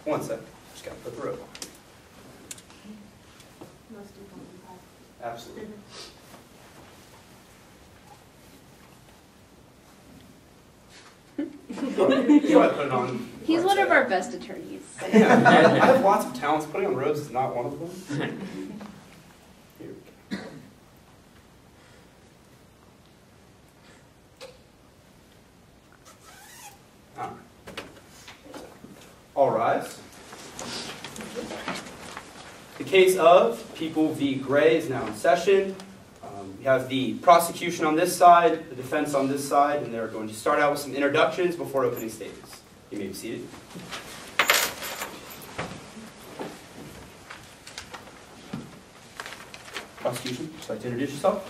One sec. Just gotta put the rope on. Absolutely. You might put it on. He's one of our best attorneys. Yeah, I have lots of talents. Putting on robes is not one of them. Here we go. All rise. The case of People v. Gray is now in session. We have the prosecution on this side, the defense on this side, and they're going to start out with some introductions before opening statements. You may be seated. Prosecution, would you like to introduce yourself?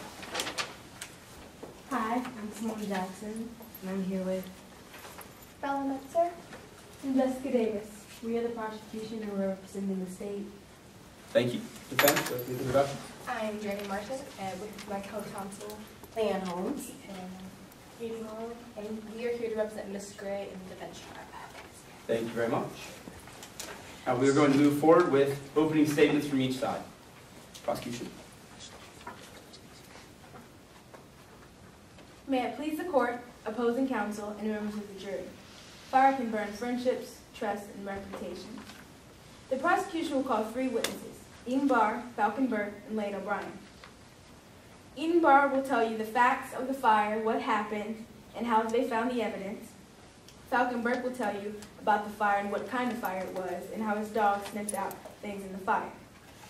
Hi, I'm Simone Jackson, and I'm here with Bella Metzer. and Jessica Davis. We are the prosecution and we're representing the state. Thank you. Defense, with the introduction. I'm Jenny Martin, and with my co-counsel, Leanne Holmes. and Katie Malone, and we are here to represent Ms. Gray in the defense trial. Thank you very much. Now we are going to move forward with opening statements from each side. Prosecution. May it please the court, opposing counsel, and members of the jury. Fire can burn friendships, trust, and reputation. The prosecution will call 3 witnesses, Eden Barr, Falcon Burke, and Lane O'Brien. Eden Barr will tell you the facts of the fire, what happened, and how they found the evidence. Falcon Burke will tell you about the fire and what kind of fire it was, and how his dog sniffed out things in the fire.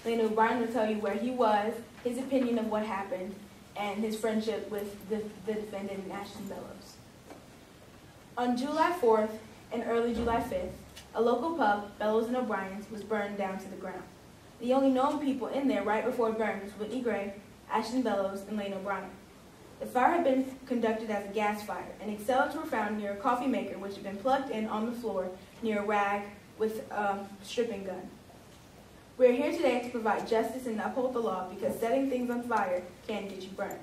Lane O'Brien will tell you where he was, his opinion of what happened, and his friendship with the defendant, Ashton Bellows. On July 4th and early July 5th, a local pub, Bellows and O'Brien's, was burned down to the ground. The only known people in there right before it burned was Whitney Gray, Ashton Bellows, and Lane O'Brien. The fire had been conducted as a gas fire, and accelerants were found near a coffee maker which had been plugged in on the floor near a rag with a stripping gun. We are here today to provide justice and uphold the law because setting things on fire can get you burned.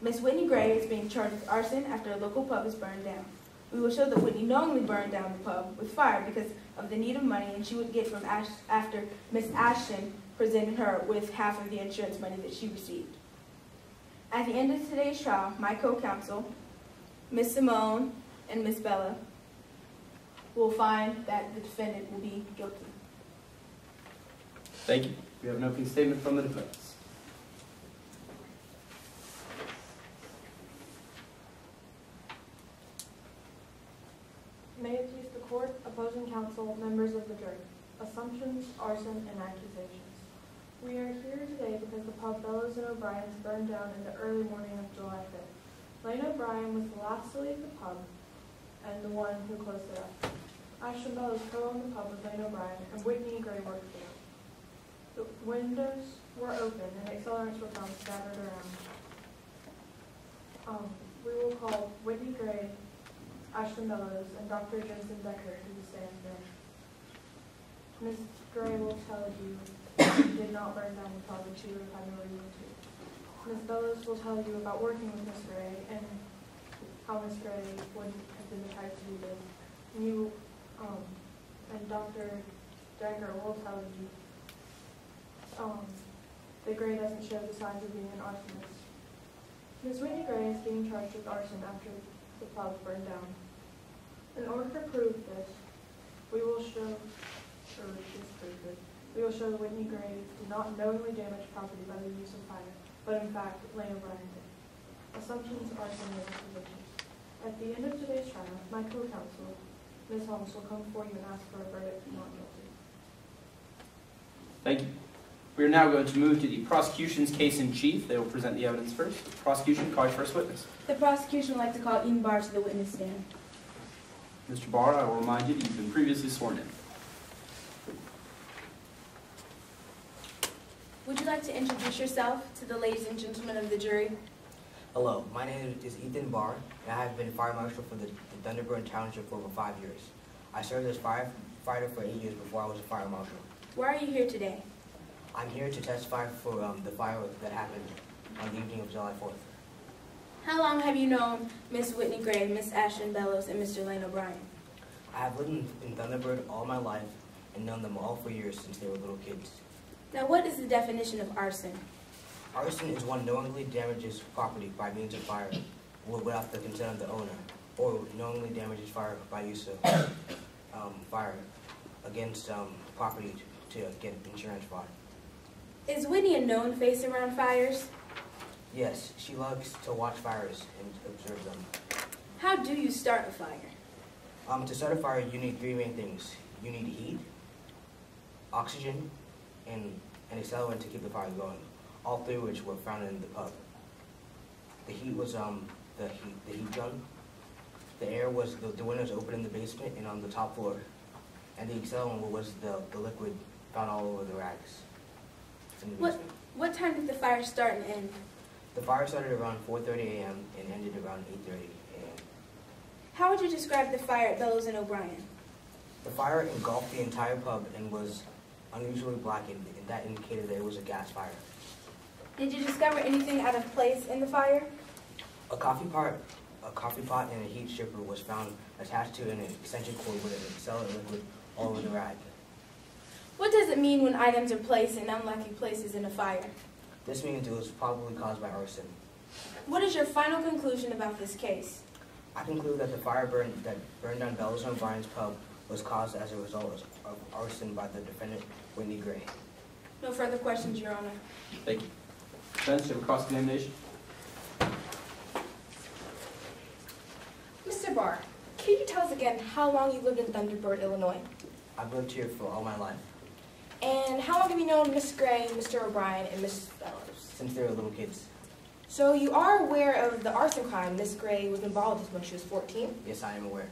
Miss Whitney Gray is being charged with arson after a local pub is burned down. We will show that Whitney knowingly burned down the pub with fire because of the need of money and she would get from after Miss Ashton presented her with half of the insurance money that she received. At the end of today's trial, my co-counsel, Miss Simone and Miss Bella, will find that the defendant will be guilty. Thank you. We have an opening statement from the defense. May it please the court, opposing counsel, members of the jury. Assumptions, arson, and accusations. We are here today because the pub Bellows and O'Brien's burned down in the early morning of July 5th. Lane O'Brien was the last to leave the pub and the one who closed it up. Ashton Bellows co-owned the pub with Lane O'Brien, and Whitney Gray worked there. The windows were open and accelerants were found scattered around. We will call Whitney Gray, Ashton Bellows, and Dr. Jensen Becker to the stand today. Ms. Gray will tell you she did not burn down the pub and she would have had no reason to. Ms. Bellows will tell you about working with Ms. Gray and how Ms. Gray would have been the type to do this. And Dr. Decker will tell you that Gray doesn't show the signs of being an arsonist. Ms. Whitney Gray is being charged with arson after the pub burned down. In order to prove this, we will show that Whitney Gray did not knowingly damage property by the use of fire, but in fact, Lane O'Brien did. Assumptions, arson, and accusations. At the end of today's trial, my co-counsel, Ms. Holmes, will come before you and ask for a verdict of not guilty. Thank you. We are now going to move to the prosecution's case in chief. They will present the evidence first. Prosecution, call your first witness. The prosecution would like to call Eden Barr to the witness stand. Mr. Barr, I will remind you that you've been previously sworn in. Would you like to introduce yourself to the ladies and gentlemen of the jury? Hello, my name is Ethan Barr, and I have been fire marshal for the Thunderbird Township for over 5 years. I served as firefighter for 8 years before I was a fire marshal. Why are you here today? I'm here to testify for the fire that happened on the evening of July 4th. How long have you known Miss Whitney Gray, Miss Ashton Bellows, and Mr. Lane O'Brien? I have lived in Thunderbird all my life, and known them all for years since they were little kids. Now, what is the definition of arson? Arson is one knowingly damages property by means of fire without the consent of the owner, or knowingly damages fire by use of fire against property to get insurance fraud. Is Whitney a known face around fires? Yes, she loves to watch fires and observe them. How do you start a fire? To start a fire, you need three main things. You need heat, oxygen, and an accelerant to keep the fire going. All three of which were found in the pub. The heat was the heat gun. The air was the windows open in the basement and on the top floor. And the accelerant was the liquid found all over the rags in the basement. What time did the fire start and end? The fire started around 4:30 a.m. and ended around 8:30 a.m. How would you describe the fire at Bellows and O'Brien? The fire engulfed the entire pub and was unusually blackened, and that indicated that it was a gas fire. Did you discover anything out of place in the fire? A coffee pot and a heat stripper was found attached to an extension cord with an accelerant liquid all over the rag. What does it mean when items are placed in unlikely places in a fire? This means it was probably caused by arson. What is your final conclusion about this case? I conclude that the fire that burned down Bellows and O'Brien's pub was caused as a result of arson by the defendant, Whitney Gray. No further questions, Your Honor. Thank you. Defense, do you have a cross-examination? Mr. Barr, can you tell us again how long you lived in Thunderbird, Illinois? I've lived here for all my life, And how long have you known Miss Gray, Mr. O'Brien, and Miss Bellows? since they were little kids. So you are aware of the arson crime Miss Gray was involved with when she was 14? Yes, I am aware.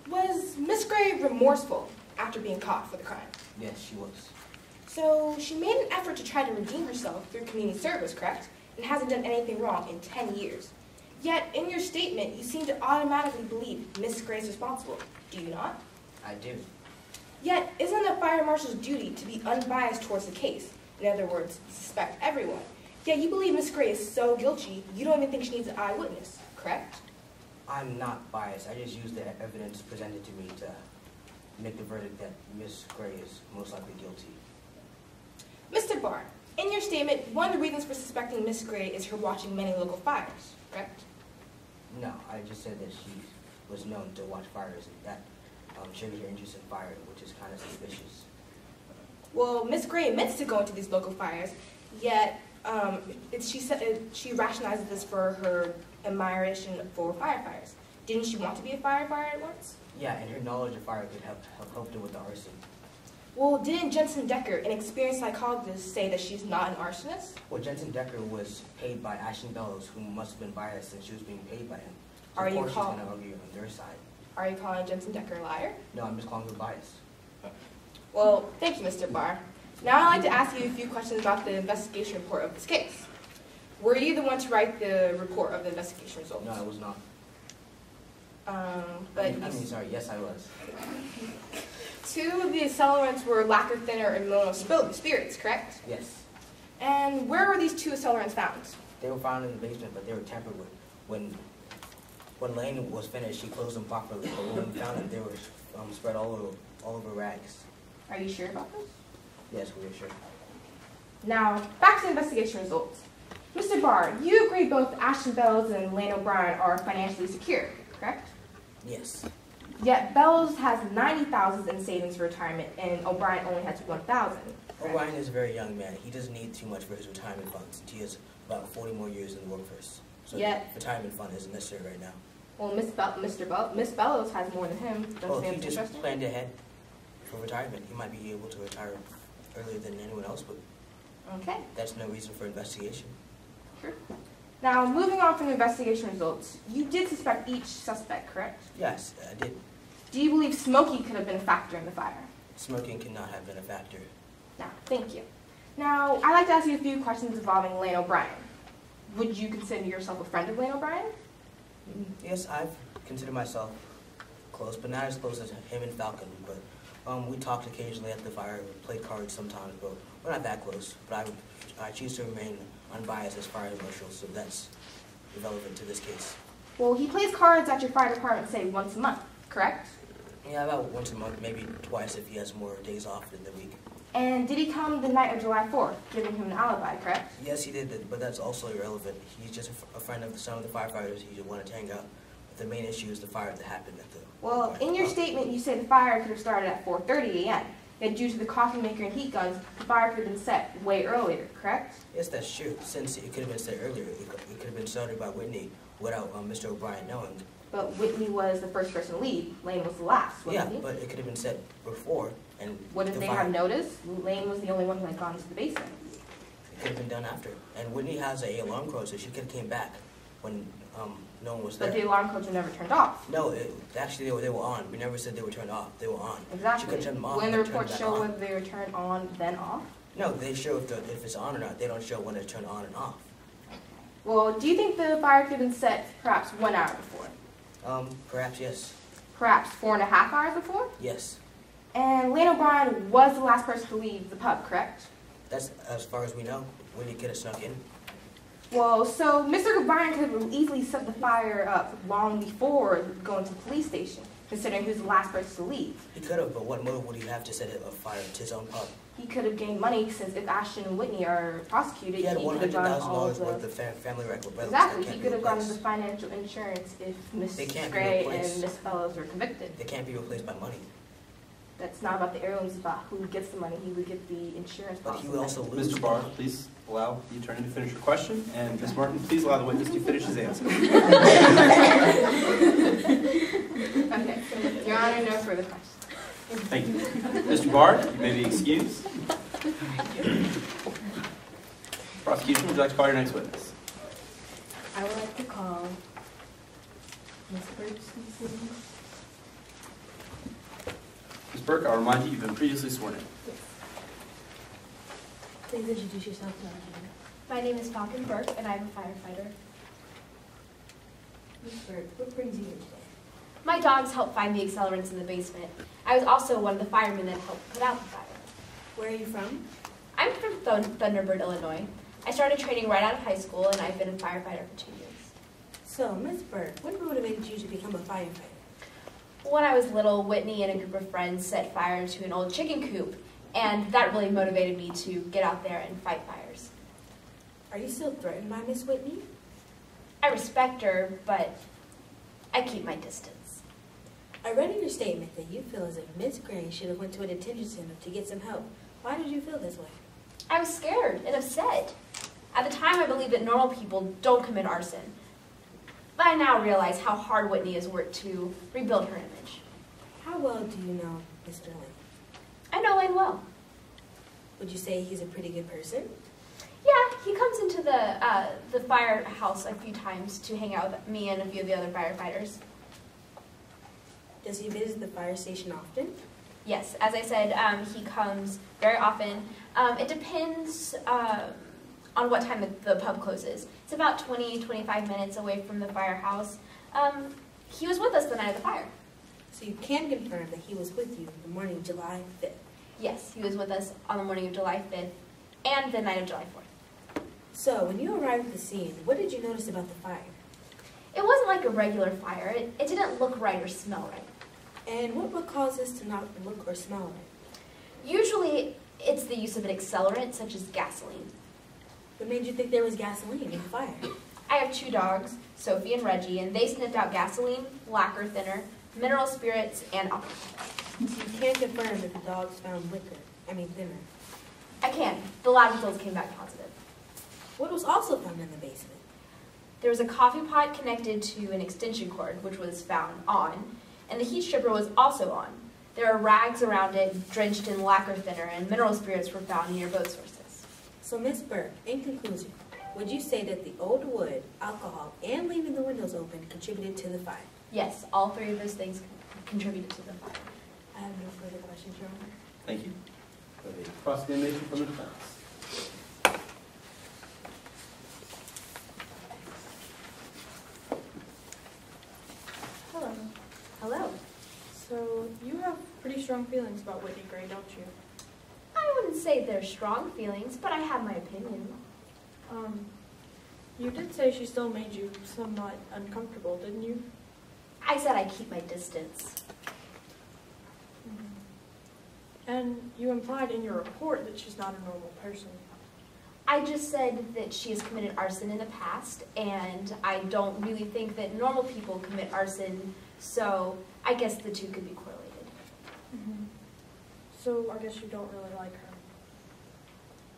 Was Miss Gray remorseful after being caught for the crime? Yes, she was. So she made an effort to try to redeem herself through community service, correct? And hasn't done anything wrong in 10 years. Yet, in your statement, you seem to automatically believe Miss Gray is responsible. Do you not? I do. Yet, isn't a fire marshal's duty to be unbiased towards the case? In other words, suspect everyone. Yet you believe Miss Gray is so guilty, you don't even think she needs an eyewitness, correct? I'm not biased. I just used the evidence presented to me to make the verdict that Miss Gray is most likely guilty. Mr. Barr, in your statement, one of the reasons for suspecting Miss Gray is her watching many local fires, correct? No, I just said that she was known to watch fires and that showed her interest in fire, which is kind of suspicious. Well, Miss Gray admits to going to these local fires, yet she rationalizes this for her admiration for firefighters. Didn't she want to be a firefighter at once? Yeah, and her knowledge of fire could have helped her with the arson. Well, didn't Jensen Decker, an experienced psychologist, say that she's not an arsonist? Well, Jensen Decker was paid by Ashton Bellows, who must have been biased since she was being paid by him. So Are of you course call- she's going to argue on their side. Are you calling Jensen Decker a liar? No, I'm just calling her biased. Well, thank you, Mr. Barr. Now I'd like to ask you a few questions about the investigation report of this case. Were you the one to write the report of the investigation results? No, I was not. Sorry. Yes, I was. Two of the accelerants were lacquer thinner and mono spirits, correct? Yes. And where were these two accelerants found? They were found in the basement, but they were tampered with. When Lane was finished, she closed them properly. But when we found them, they were spread all over rags. Are you sure about this? Yes, we were sure. Now, back to the investigation results. Mr. Barr, you agree both Ashton Bellows and Lane O'Brien are financially secure, correct? Yes. Yet Bellows has $90,000 in savings for retirement, and O'Brien only has $1,000. O'Brien is a very young man. He doesn't need too much for his retirement funds. He has about 40 more years in the workforce. So Yet- the retirement fund isn't necessary right now. Well, Miss Bellows has more than him. Don't Well, you if think he it's just interesting? planned ahead for retirement, he might be able to retire earlier than anyone else, but Okay, that's no reason for investigation. sure. Now, moving on from the investigation results, you did suspect each suspect, correct? Yes, I did. Do you believe Smokey could have been a factor in the fire? Smoking cannot have been a factor. No, thank you. Now, I'd like to ask you a few questions involving Lane O'Brien. Would you consider yourself a friend of Lane O'Brien? Yes, I've considered myself close, but not as close as him and Falcon. But we talked occasionally at the fire, we played cards sometimes, but we're not that close. But I choose to remain unbiased as fire marshal, so that's relevant to this case. Well, he plays cards at your fire department, say, once a month, correct? Yeah, about once a month, maybe twice if he has more days off in the week. And did he come the night of July 4th, giving him an alibi, correct? Yes, he did, but that's also irrelevant. He's just a friend of some of the firefighters. He just wanted to hang out. But the main issue is the fire that happened at the... Well, in your statement, you say the fire could have started at 4:30 a.m. Yet due to the coffee maker and heat guns, the fire could have been set way earlier, correct? Yes, that's true. Since it could have been said earlier, it could have been started by Whitney without Mr. O'Brien knowing. But Whitney was the first person to leave. Lane was the last, wasn't Yeah, he? but it could have been said before, and Wouldn't the they fire- have noticed? Lane was the only one who had gone to the basement. It could have been done after. And Whitney has a alarm code, so she could have came back when no one was there. But the alarm codes were never turned off. No, actually they were on. We never said they were turned off. They were on. She Exactly. could turn them off. When the and turn reports them show back on. whether they were turned on, then off. No, they show if it's on or not. They don't show when it's turned on and off. Well, do you think the fire could have been set perhaps 1 hour before? Perhaps yes. Perhaps 4.5 hours before? Yes. And Lane O'Brien was the last person to leave the pub, correct? That's as far as we know. Whitney could have snuck in. Well, so Mr. O'Brien could have easily set the fire up long before going to the police station, considering he was the last person to leave. He could have, but what motive would he have to set a fire to his own pub? He could have gained money since if Ashton and Whitney are prosecuted, He had could have done all $100,000 worth the... of family record bills. Exactly, that he can't could be have gotten the replaced. financial insurance if They Miss can't be Gray replaced. and Miss Fellows were convicted. They can't be replaced by money. That's not about the heirlooms, it's about who gets the money. He would get the insurance But policy. he would also lose. Mr. Barr, please allow the attorney to finish your question, and Ms. Martin, please allow the witness to finish his answer. Okay, Your Honor, no further questions. Thank you. Mr. Barr, you may be excused. Prosecution, would you like to call your next witness? I would like to call Ms. Birch. Ms. Burke, I'll remind you, you've been previously sworn in. Yes. Please introduce yourself to our jury. My name is Falcon Burke, and I'm a firefighter. Ms. Birch, what brings you here today? My dogs helped find the accelerants in the basement. I was also one of the firemen that helped put out the fire. Where are you from? I'm from Thunderbird, Illinois. I started training right out of high school, and I've been a firefighter for 2 years. So, Ms. Birch, what motivated you to become a firefighter? When I was little, Whitney and a group of friends set fire to an old chicken coop, and that really motivated me to get out there and fight fires. Are you still threatened by Miss Whitney? I respect her, but I keep my distance. I read in your statement that you feel as if Miss Gray should have went to a detention center to get some help. Why did you feel this way? I was scared and upset. At the time, I believed that normal people don't commit arson. But I now realize how hard Whitney has worked to rebuild her image. How well do you know Mr. Lane? I know Lane well. Would you say he's a pretty good person? Yeah, he comes into the firehouse a few times to hang out with me and a few of the other firefighters. Does he visit the fire station often? Yes, as I said, he comes very often. It depends on what time the pub closes. It's about 20-25 minutes away from the firehouse. He was with us the night of the fire. So you can confirm that he was with you the morning of July 5th? Yes, he was with us on the morning of July 5th and the night of July 4th. So, when you arrived at the scene, what did you notice about the fire? It wasn't like a regular fire. It didn't look right or smell right. And what would cause this to not look or smell right? Usually, it's the use of an accelerant, such as gasoline. What made you think there was gasoline in the fire? I have 2 dogs, Sophie and Reggie, and they sniffed out gasoline, lacquer thinner, mineral spirits, and alcohol. So you can confirm that the dogs found thinner. I can. The lab results came back positive. What was also found in the basement? There was a coffee pot connected to an extension cord, which was found on, and the heat stripper was also on. There are rags around it, drenched in lacquer thinner, and mineral spirits were found near both sources. So, Miss Burke, in conclusion, would you say that the old wood, alcohol, and leaving the windows open contributed to the fire? Yes, all 3 of those things contributed to the fire. I have no further questions, Your Honor. Thank you. Cross-examination from the defense. Hello. Hello. So, you have pretty strong feelings about Whitney Gray, don't you? I wouldn't say they're strong feelings, but I have my opinion. You did say she still made you somewhat uncomfortable, didn't you? I said I keep my distance. And you implied in your report that she's not a normal person. I just said that she has committed arson in the past, and I don't really think that normal people commit arson, so I guess the two could be correlated. Mm-hmm. So I guess you don't really like her.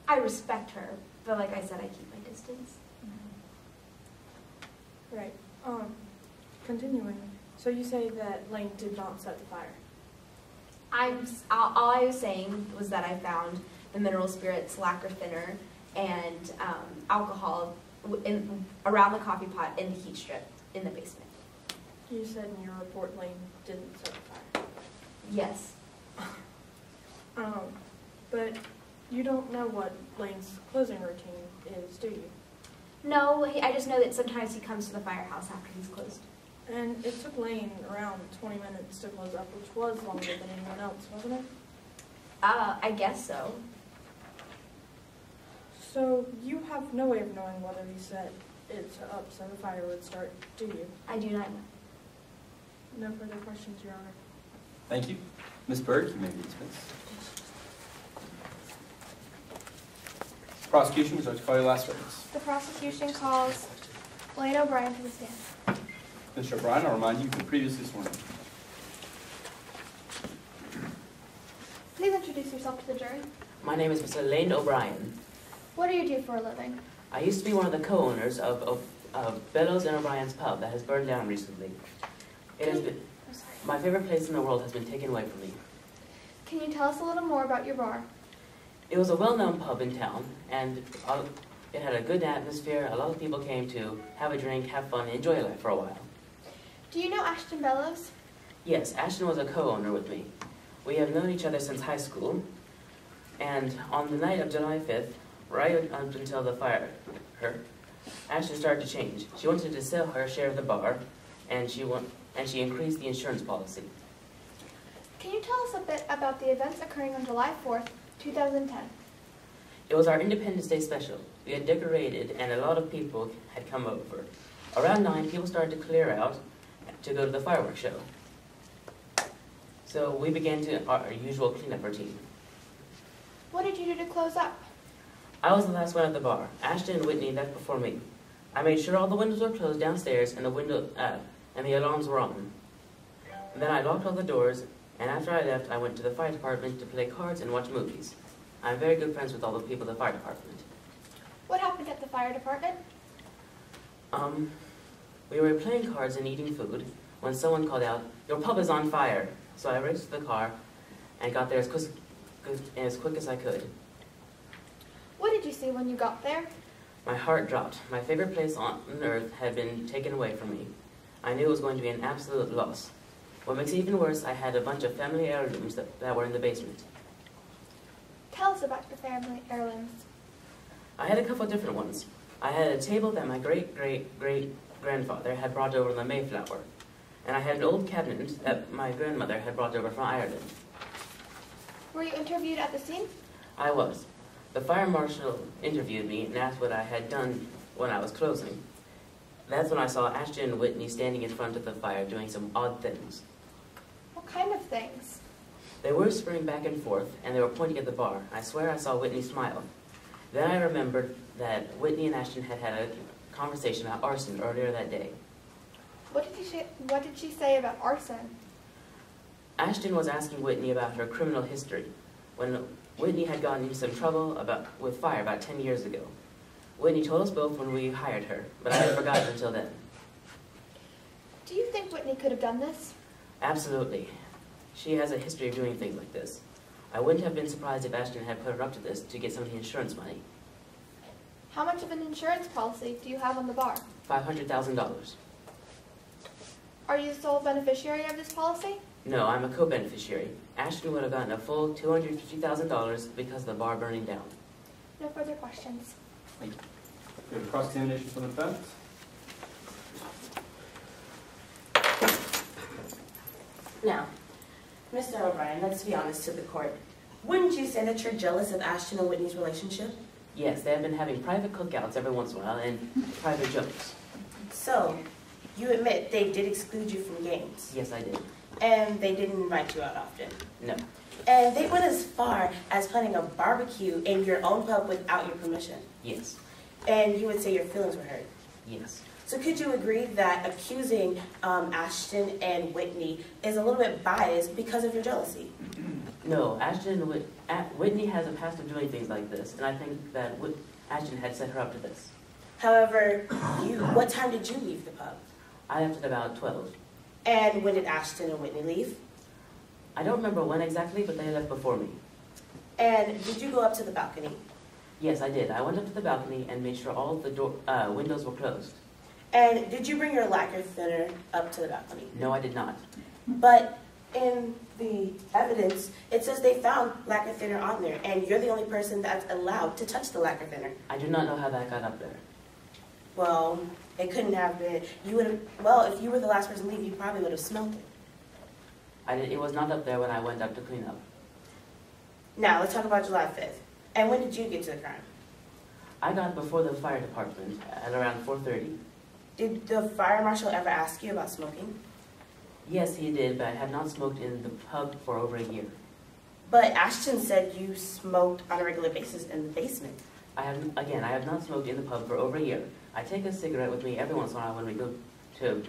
I respect her, but like I said, I keep my distance. Right. Continuing. So you say that Lane did not set the fire. All I was saying was that I found the mineral spirits, lacquer thinner, and alcohol around the coffee pot in the heat strip in the basement. You said in your report Lane didn't set the fire. Yes. But you don't know what Lane's closing routine is, do you? No, I just know that sometimes he comes to the firehouse after he's closed. And it took Lane around 20 minutes to close up, which was longer than anyone else, wasn't it? I guess so. So you have no way of knowing whether he set it up so the fire would start, do you? I do not know. No further questions, Your Honor. Thank you. Ms. Berg, you may be dismissed. Prosecution, would you like to call your last witness? The prosecution calls Lane O'Brien to the stand. Mr. O'Brien, I'll remind you, you've been previously sworn in. Please introduce yourself to the jury. My name is Mr. Lane O'Brien. What do you do for a living? I used to be one of the co-owners of Bellows and O'Brien's pub that has burned down recently. It has been, my favorite place in the world has been taken away from me. Can you tell us a little more about your bar? It was a well-known pub in town, and it had a good atmosphere. A lot of people came to have a drink, have fun, enjoy life for a while. Do you know Ashton Bellows? Yes, Ashton was a co-owner with me. We have known each other since high school, and on the night of July 5th, right up until the fire, Ashton started to change. She wanted to sell her share of the bar, and she increased the insurance policy. Can you tell us a bit about the events occurring on July 4th, 2010? It was our Independence Day special. We had decorated, and a lot of people had come over. Around 9, people started to clear out to go to the fireworks show. So we began our usual cleanup routine. What did you do to close up? I was the last one at the bar. Ashton and Whitney left before me. I made sure all the windows were closed downstairs and the alarms were on. And then I locked all the doors, and after I left, I went to the fire department to play cards and watch movies. I'm very good friends with all the people at the fire department. What happened at the fire department? We were playing cards and eating food when someone called out, "Your pub is on fire!" So I raced to the car and got there as quick as I could. What did you see when you got there? My heart dropped. My favorite place on earth had been taken away from me. I knew it was going to be an absolute loss. What makes it even worse, I had a bunch of family heirlooms that were in the basement. Tell us about your family heirlooms. I had a couple of different ones. I had a table that my great-great-great-grandfather had brought over from the Mayflower. And I had an old cabinet that my grandmother had brought over from Ireland. Were you interviewed at the scene? I was. The fire marshal interviewed me and asked what I had done when I was closing. That's when I saw Ashton and Whitney standing in front of the fire doing some odd things. What kind of things? They were whispering back and forth, and they were pointing at the bar. I swear I saw Whitney smile. Then I remembered that Whitney and Ashton had had a conversation about arson earlier that day. What did she say about arson? Ashton was asking Whitney about her criminal history, when Whitney had gotten into some trouble with fire about 10 years ago. Whitney told us both when we hired her, but I had forgotten until then. Do you think Whitney could have done this? Absolutely. She has a history of doing things like this. I wouldn't have been surprised if Ashton had put her up to this to get some of the insurance money. How much of an insurance policy do you have on the bar? $500,000. Are you the sole beneficiary of this policy? No, I'm a co-beneficiary. Ashton would have gotten a full $250,000 because of the bar burning down. No further questions. Thank you. We have a cross-examination from the defense. Now, Mr. O'Brien, let's be honest to the court. Wouldn't you say that you're jealous of Ashton and Whitney's relationship? Yes, they have been having private cookouts every once in a while and private jokes. So, you admit they did exclude you from games? Yes, I did. And they didn't invite you out often. No. And they went as far as planning a barbecue in your own pub without your permission. Yes. And you would say your feelings were hurt. Yes. So could you agree that accusing Ashton and Whitney is a little bit biased because of your jealousy? No, Whitney has a past of doing things like this, and I think that Ashton had set her up to this. However, what time did you leave the pub? I left at about 12. And when did Ashton and Whitney leave? I don't remember when exactly, but they left before me. And did you go up to the balcony? Yes, I did. I went up to the balcony and made sure all the windows were closed. And did you bring your lacquer thinner up to the balcony? No, I did not. But in the evidence, it says they found lacquer thinner on there, and you're the only person that's allowed to touch the lacquer thinner. I do not know how that got up there. Well, it couldn't have been. You would have. Well, if you were the last person to leave, you probably would have smelled it. It was not up there when I went up to clean up. Now let's talk about July 5th. And when did you get to the crime? I got before the fire department at around 4:30. Did the fire marshal ever ask you about smoking? Yes, he did, but I had not smoked in the pub for over a year. But Ashton said you smoked on a regular basis in the basement. I have not smoked in the pub for over a year. I take a cigarette with me every once in a while when we go to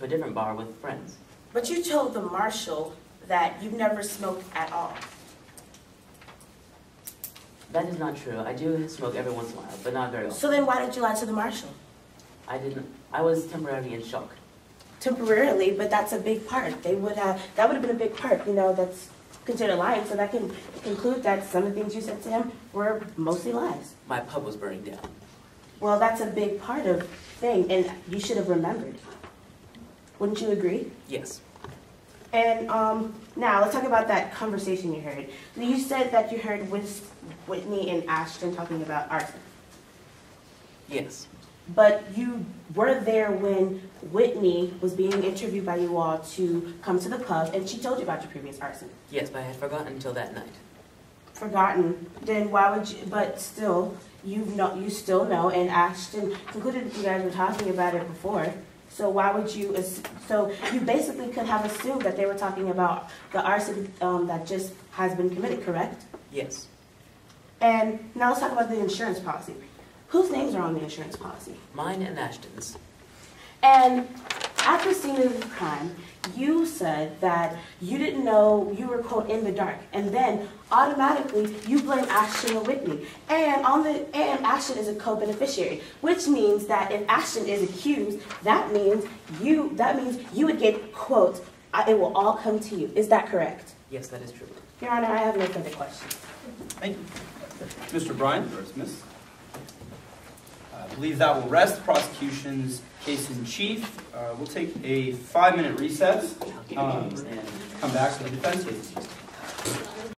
a different bar with friends. But you told the marshal that you never smoked at all. That is not true. I do smoke every once in a while, but not very often. So then why did you lie to the marshal? I didn't. I was temporarily in shock. Temporarily, but that's a big part. That would have been a big part, that's considered lying, so that can conclude that some of the things you said to him were mostly lies. My pub was burning down. Well, that's a big part of thing, and you should have remembered. Wouldn't you agree? Yes. And now let's talk about that conversation you heard. You said that you heard Whitney and Ashton talking about arson. Yes. But you were there when Whitney was being interviewed by you all to come to the pub, and she told you about your previous arson. Yes, but I had forgotten until that night. Forgotten? Then why would you? But still, you still know, and Ashton concluded that you guys were talking about it before. So why would you? So you basically could have assumed that they were talking about the arson that just has been committed, correct? Yes. And now let's talk about the insurance policy. Whose names are on the insurance policy? Mine and Ashton's. And at the scene of the crime, you said that you didn't know, you were, quote, in the dark. And then automatically you blame Ashton and Whitney. And Ashton is a co-beneficiary, which means that if Ashton is accused, that means you would get, quote, it will all come to you. Is that correct? Yes, that is true. Your Honor, I have no further questions. Thank you. Mr. Bryan, or Miss? I believe that will rest the prosecution's case in chief. We'll take a 5-minute recess and come back to the defense case.